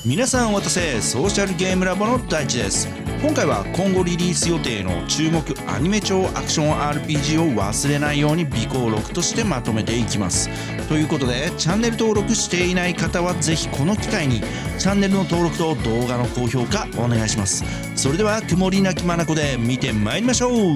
皆さんお待たせ、ソーシャルゲームラボの大地です。今回は今後リリース予定の注目アニメ超アクション RPG を忘れないように備考録としてまとめていきます。ということで、チャンネル登録していない方はぜひこの機会にチャンネルの登録と動画の高評価お願いします。それでは曇りなき眼で見てまいりましょう。ソー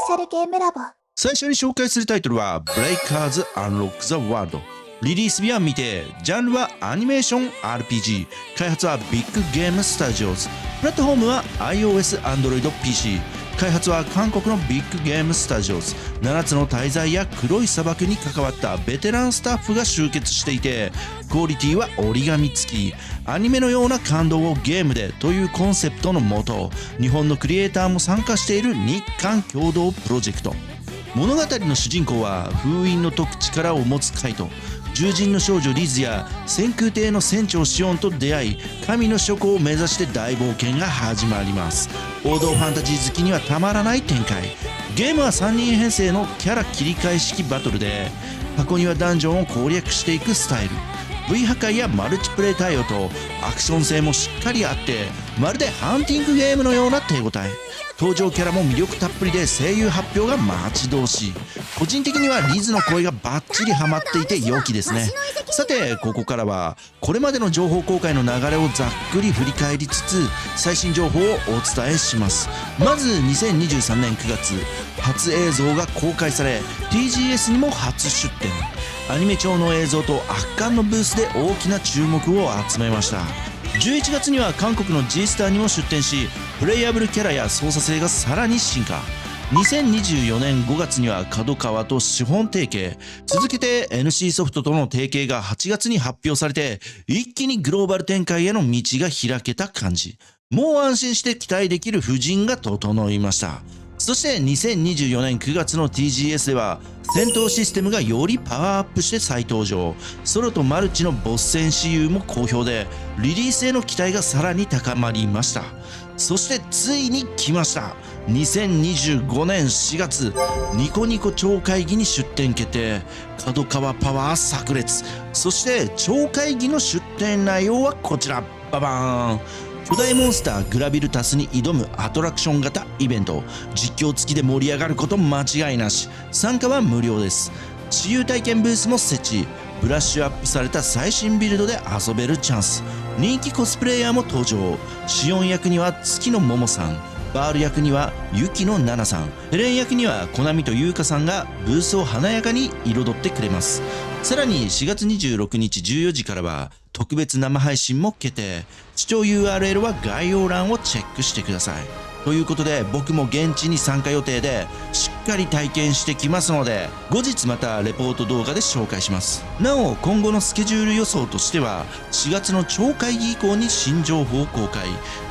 シャルゲームラボ。最初に紹介するタイトルは Breakers Unlock the World。リリース日は未定、ジャンルはアニメーション RPG、開発はビッグゲームスタジオズ、プラットフォームは iOS、Android、PC、開発は韓国のビッグゲームスタジオズ。7つの大罪や黒い砂漠に関わったベテランスタッフが集結していて、クオリティは折り紙付き、アニメのような感動をゲームでというコンセプトのもと、日本のクリエイターも参加している日韓共同プロジェクト。物語の主人公は封印の解く力を持つカイト、獣人の少女リズや先空艇の船長シオンと出会い、神の諸行を目指して大冒険が始まります。王道ファンタジー好きにはたまらない展開。ゲームは3人編成のキャラ切り替え式バトルで、箱庭ダンジョンを攻略していくスタイル。V 破壊やマルチプレイ対応とアクション性もしっかりあって、まるでハンティングゲームのような手応え。登場キャラも魅力たっぷりで声優発表が待ち遠しい。個人的にはリズの声がバッチリハマっていて良きですね。さてここからはこれまでの情報公開の流れをざっくり振り返りつつ、最新情報をお伝えします。まず2023年9月、初映像が公開され TGS にも初出展。アニメ調の映像と圧巻のブースで大きな注目を集めました。11月には韓国の G スターにも出展し、プレイヤブルキャラや操作性がさらに進化。2024年5月には角川と資本提携、続けて NC ソフトとの提携が8月に発表されて、一気にグローバル展開への道が開けた感じ。もう安心して期待できる布陣が整いました。そして2024年9月の TGS では戦闘システムがよりパワーアップして再登場。ソロとマルチのボス戦 CU も好評で、リリースへの期待がさらに高まりました。そしてついに来ました。2025年4月、ニコニコ超会議に出展決定。角川パワー炸裂。そして超会議の出展内容はこちら。ババーン。巨大モンスターグラビルタスに挑むアトラクション型イベント。実況付きで盛り上がること間違いなし。参加は無料です。私有体験ブースも設置。ブラッシュアップされた最新ビルドで遊べるチャンス。人気コスプレイヤーも登場。シオン役には月野桃さん、バール役には雪野奈々さん、ヘレン役にはコナミと優香さんがブースを華やかに彩ってくれます。さらに4月26日14時からは特別生配信も決定。視聴 URL は概要欄をチェックしてください。ということで僕も現地に参加予定でしっかり体験してきますので、後日またレポート動画で紹介します。なお今後のスケジュール予想としては、4月の超会議以降に新情報公開、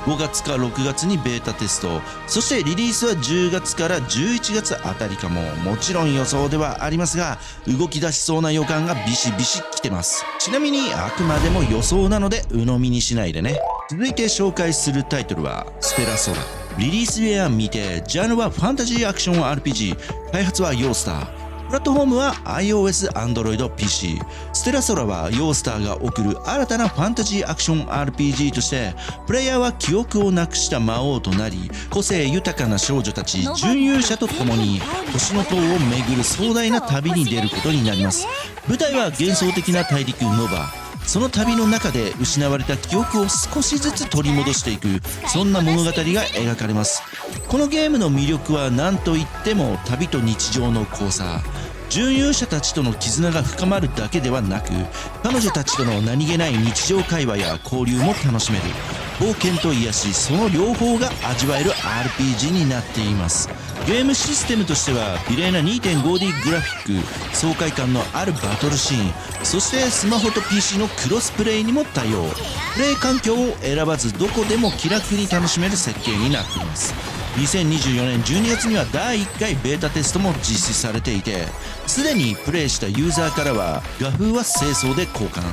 5月か6月にベータテスト、そしてリリースは10月から11月あたりかも。もちろん予想ではありますが、動き出しそうな予感がビシビシきてます。ちなみにあくまでも予想なので鵜呑みにしないでね。続いて紹介するタイトルはステラソラ。リリースウェア見て、ジャンルはファンタジーアクション RPG、開発はヨースター、プラットフォームは iOS、Android、PC。ステラソラはヨースターが送る新たなファンタジーアクション RPG として、プレイヤーは記憶をなくした魔王となり、個性豊かな少女たち準勇者と共に星の塔を巡る壮大な旅に出ることになります。舞台は幻想的な大陸ノバ。その旅の中で失われた記憶を少しずつ取り戻していく、そんな物語が描かれます。このゲームの魅力は何といっても旅と日常の交差。準勇者たちとの絆が深まるだけではなく、彼女たちとの何気ない日常会話や交流も楽しめる。冒険と癒し、その両方が味わえる RPG になっています。ゲームシステムとしては綺麗な 2.5D グラフィック、爽快感のあるバトルシーン、そしてスマホと PC のクロスプレイにも対応。プレイ環境を選ばずどこでも気楽に楽しめる設計になっています。2024年12月には第1回ベータテストも実施されていて、すでにプレイしたユーザーからは画風は清掃で交換、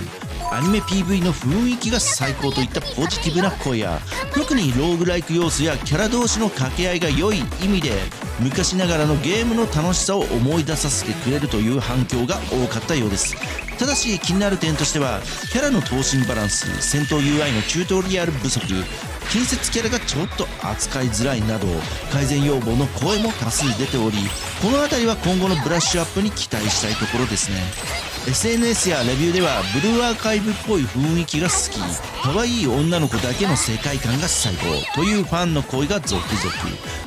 アニメ PV の雰囲気が最高といったポジティブな声や、特にローグライク要素やキャラ同士の掛け合いが良い意味で昔ながらのゲームの楽しさを思い出させてくれるという反響が多かったようです。ただし気になる点としては、キャラの頭身バランス、戦闘 UI のチュートリアル不足、近接キャラがちょっと扱いづらいなど改善要望の声も多数出ており、この辺りは今後のブラッシュアップに期待したいところですね。 SNS やレビューではブルーアーカイブっぽい雰囲気が好き、可愛い女の子だけの世界観が最高というファンの声が続々。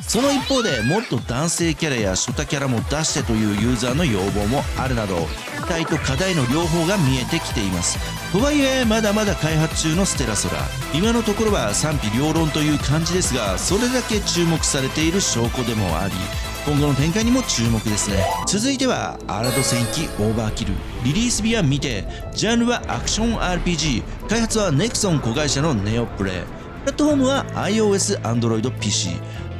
その一方でもっと男性キャラや初太キャラも出してというユーザーの要望もあるなど、期待と課題の両方が見えてきています。とはいえまだまだ開発中のステラソラ、今のところは賛否両論という感じですが、それだけ注目されている証拠でもあり、今後の展開にも注目ですね。続いてはアラド戦記オーバーキル。リリース日は未定、ジャンルはアクション RPG、 開発はネクソン子会社のネオプレイ、プラットフォームは iOS、Android、PC。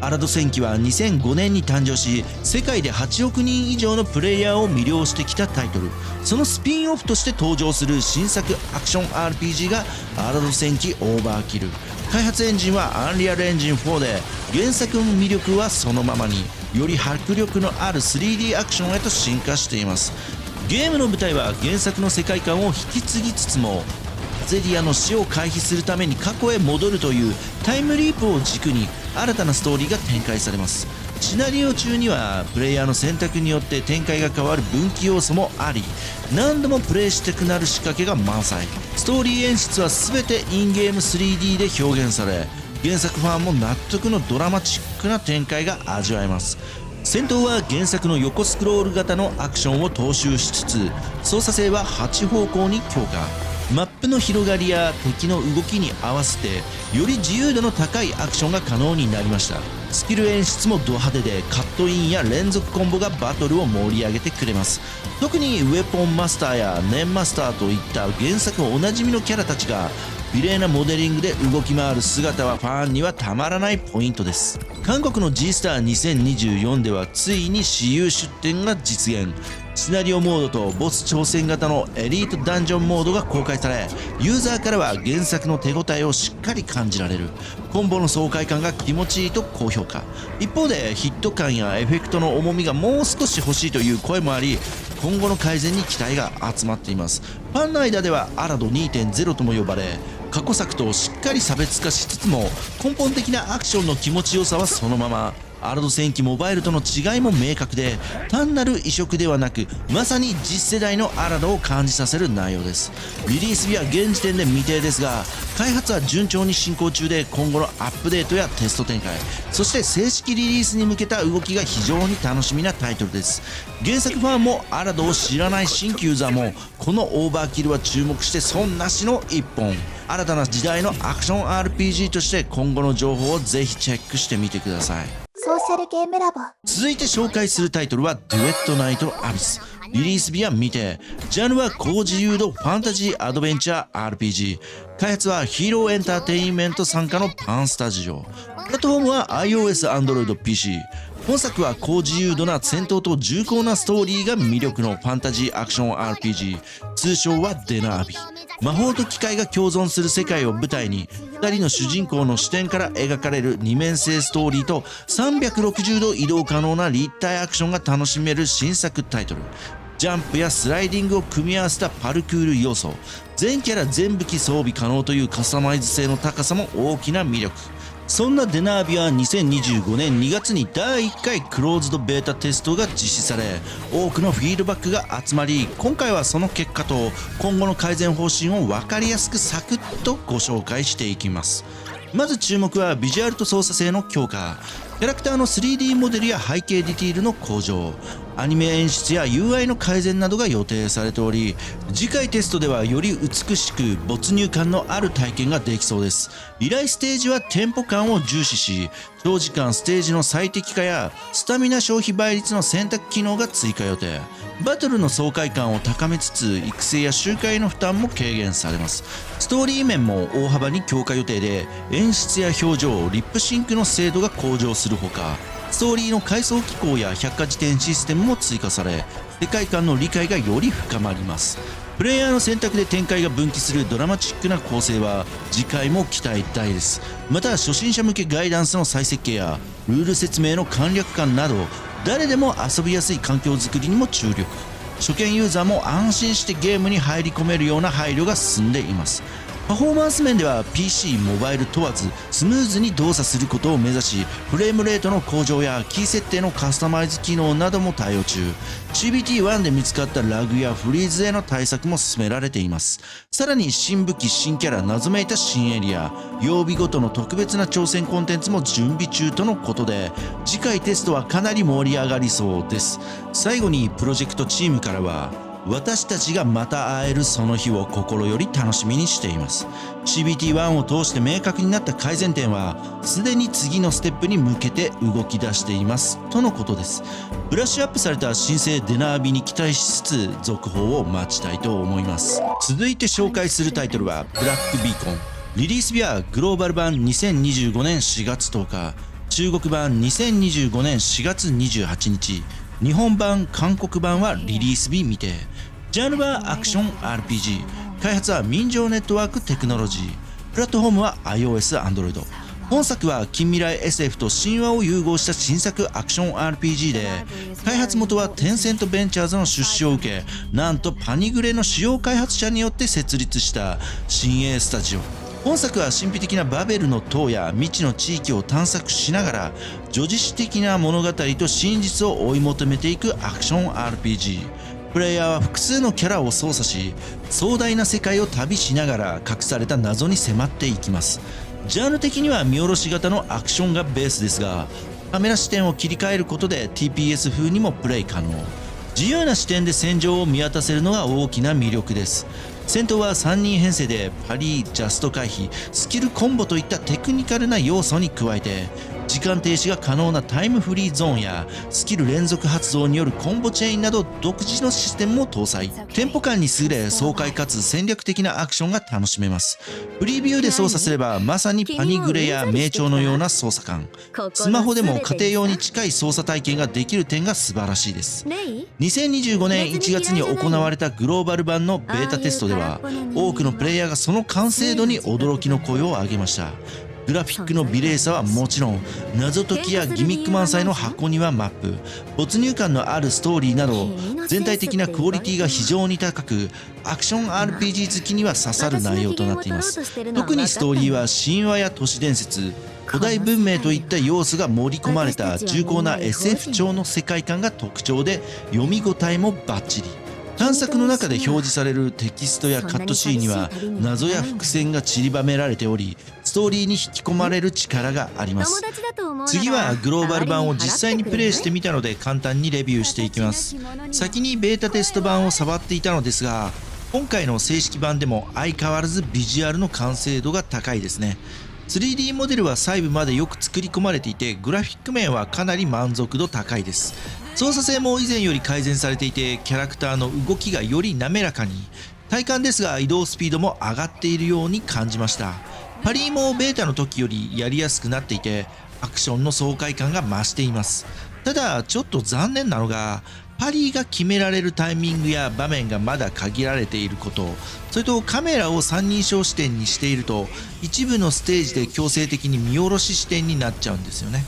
アラド戦記は2005年に誕生し、世界で8億人以上のプレイヤーを魅了してきたタイトル。そのスピンオフとして登場する新作アクション RPG がアラド戦記オーバーキル。開発エンジンはアンリアルエンジン4で、原作の魅力はそのままにより迫力のある 3D アクションへと進化しています。ゲームの舞台は原作の世界観を引き継ぎつつも、ゼリアの死を回避するために過去へ戻るというタイムリープを軸に新たなストーリーが展開されます。シナリオ中にはプレイヤーの選択によって展開が変わる分岐要素もあり、何度もプレイしたくなる仕掛けが満載。ストーリー演出は全てインゲーム 3D で表現され、原作ファンも納得のドラマチックな展開が味わえます。戦闘は原作の横スクロール型のアクションを踏襲しつつ、操作性は8方向に強化。マップの広がりや敵の動きに合わせてより自由度の高いアクションが可能になりました。スキル演出もド派手で、カットインや連続コンボがバトルを盛り上げてくれます。特にウェポンマスターやネンマスターといった原作おなじみのキャラたちが美麗なモデリングで動き回る姿はファンにはたまらないポイントです。韓国の G スター2024ではついに私有出展が実現。シナリオモードとボス挑戦型のエリートダンジョンモードが公開され、ユーザーからは原作の手応えをしっかり感じられる、コンボの爽快感が気持ちいいと高評価。一方でヒット感やエフェクトの重みがもう少し欲しいという声もあり、今後の改善に期待が集まっています。ファンの間ではアラド 2.0 とも呼ばれ、過去作としっかり差別化しつつも根本的なアクションの気持ちよさはそのまま。アラド戦記モバイルとの違いも明確で、単なる移植ではなくまさに次世代のアラドを感じさせる内容です。リリース日は現時点で未定ですが、開発は順調に進行中で、今後のアップデートやテスト展開、そして正式リリースに向けた動きが非常に楽しみなタイトルです。原作ファンもアラドを知らない新規ユーザーもこのオーバーキルは注目して損なしの一本。新たな時代のアクション RPG として今後の情報をぜひチェックしてみてください。ソーシャルゲームラボ。続いて紹介するタイトルはデュエットナイトアビス。リリース日は未定。ジャンルは高自由度ファンタジーアドベンチャー RPG。開発はヒーローエンターテインメント傘下のパンスタジオ。プラットフォームは iOS、Android、PC。本作は高自由度な戦闘と重厚なストーリーが魅力のファンタジーアクション RPG。通称はデナービ。魔法と機械が共存する世界を舞台に、2人の主人公の視点から描かれる二面性ストーリーと360度移動可能な立体アクションが楽しめる新作タイトル。ジャンプやスライディングを組み合わせたパルクール要素、全キャラ全武器装備可能というカスタマイズ性の高さも大きな魅力。そんなデナービは2025年2月に第1回クローズドベータテストが実施され、多くのフィードバックが集まり、今回はその結果と今後の改善方針を分かりやすくサクッとご紹介していきます。まず注目はビジュアルと操作性の強化。キャラクターの 3D モデルや背景ディティールの向上、アニメ演出や UI の改善などが予定されており、次回テストではより美しく没入感のある体験ができそうです。依頼ステージはテンポ感を重視し、長時間ステージの最適化やスタミナ消費倍率の選択機能が追加予定。バトルの爽快感を高めつつ、育成や周回の負担も軽減されます。ストーリー面も大幅に強化予定で、演出や表情、リップシンクの精度が向上するほか、ストーリーの階層機構や百科事典システムも追加され、世界観の理解がより深まります。プレイヤーの選択で展開が分岐するドラマチックな構成は次回も期待大です。また初心者向けガイダンスの再設計やルール説明の簡略化など誰でも遊びやすい環境づくりにも注力。初見ユーザーも安心してゲームに入り込めるような配慮が進んでいます。パフォーマンス面では PC、モバイル問わずスムーズに動作することを目指し、フレームレートの向上やキー設定のカスタマイズ機能なども対応中。CBT1 で見つかったラグやフリーズへの対策も進められています。さらに新武器、新キャラ、謎めいた新エリア、曜日ごとの特別な挑戦コンテンツも準備中とのことで、次回テストはかなり盛り上がりそうです。最後にプロジェクトチームからは、私たちがまた会えるその日を心より楽しみにしています。CBT1 を通して明確になった改善点はすでに次のステップに向けて動き出していますとのことです。ブラッシュアップされた新生デナービに期待しつつ続報を待ちたいと思います。続いて紹介するタイトルはブラックビーコン。リリース日はグローバル版2025年4月10日、中国版2025年4月28日、日本版韓国版はリリース日未定。ジャンルはアクション RPG、 開発は民情ネットワークテクノロジー、プラットフォームは iOS、Android。 本作は近未来 SF と神話を融合した新作アクション RPG で、開発元はテンセントベンチャーズの出資を受け、なんとパニグレの主要開発者によって設立した新鋭スタジオ。本作は神秘的なバベルの塔や未知の地域を探索しながら叙事詩的な物語と真実を追い求めていくアクション RPG。 プレイヤーは複数のキャラを操作し、壮大な世界を旅しながら隠された謎に迫っていきます。ジャンル的には見下ろし型のアクションがベースですが、カメラ視点を切り替えることで TPS 風にもプレイ可能。自由な視点で戦場を見渡せるのが大きな魅力です。戦闘は3人編成でパリー、ジャスト回避、スキルコンボといったテクニカルな要素に加えて、時間停止が可能なタイムフリーゾーンやスキル連続発動によるコンボチェーンなど独自のシステムも搭載。テンポ感に優れ爽快かつ戦略的なアクションが楽しめます。フリービューで操作すればまさにパニグレや名調のような操作感。スマホでも家庭用に近い操作体験ができる点が素晴らしいです。2025年1月に行われたグローバル版のベータテストでは多くのプレイヤーがその完成度に驚きの声を上げました。グラフィックの美麗さはもちろん、謎解きやギミック満載の箱庭マップ、没入感のあるストーリーなど全体的なクオリティが非常に高く、アクション RPG 好きには刺さる内容となっています。特にストーリーは神話や都市伝説、古代文明といった要素が盛り込まれた重厚な SF 調の世界観が特徴で、読み応えもバッチリ。探索の中で表示されるテキストやカットシーンには謎や伏線が散りばめられており、ストーリーに引き込まれる力があります。次はグローバル版を実際にプレイしてみたので簡単にレビューしていきます。先にベータテスト版を触っていたのですが、今回の正式版でも相変わらずビジュアルの完成度が高いですね。3D モデルは細部までよく作り込まれていて、グラフィック面はかなり満足度高いです。操作性も以前より改善されていて、キャラクターの動きがより滑らかに、体感ですが移動スピードも上がっているように感じました。パリーもベータの時よりやりやすくなっていて、アクションの爽快感が増しています。ただちょっと残念なのが、パリが決められるタイミングや場面がまだ限られていること、それとカメラを三人称視点にしていると一部のステージで強制的に見下ろし視点になっちゃうんですよね。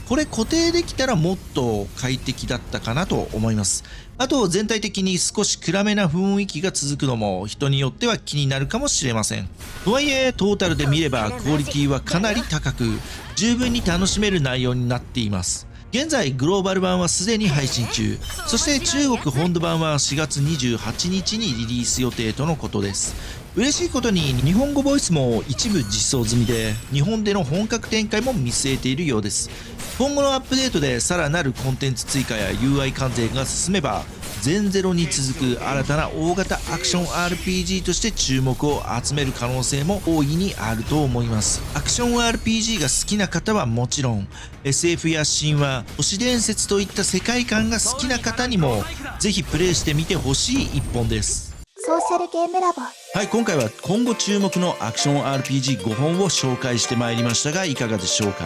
これ固定できたらもっと快適だったかなと思います。あと全体的に少し暗めな雰囲気が続くのも人によっては気になるかもしれません。とはいえトータルで見ればクオリティはかなり高く、十分に楽しめる内容になっています。現在グローバル版はすでに配信中、そして中国本土版は4月28日にリリース予定とのことです。嬉しいことに日本語ボイスも一部実装済みで、日本での本格展開も見据えているようです。今後のアップデートでさらなるコンテンツ追加や UI 完成が進めば、全ゼロに続く新たな大型アクション RPG として注目を集める可能性も大いにあると思います。アクション RPG が好きな方はもちろん、 SF や神話、都市伝説といった世界観が好きな方にもぜひプレイしてみてほしい一本です。ソーシャルゲームラボ。はい、今回は今後注目のアクション RPG5 本を紹介してまいりましたが、いかがでしょうか。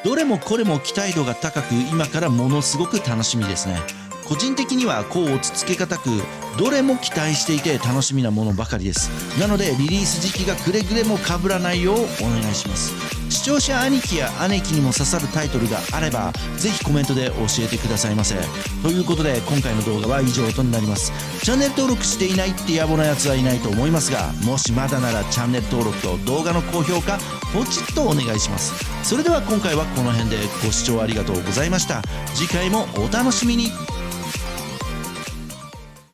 どれもこれも期待度が高く、今からものすごく楽しみですね。個人的には甲乙つけがたく、どれも期待していて楽しみなものばかりです。なのでリリース時期がくれぐれも被らないようお願いします。視聴者兄貴や姉貴にも刺さるタイトルがあればぜひコメントで教えてくださいませ。ということで今回の動画は以上となります。チャンネル登録していないって野暮なやつはいないと思いますが、もしまだならチャンネル登録と動画の高評価ポチッとお願いします。それでは今回はこの辺でご視聴ありがとうございました。次回もお楽しみに。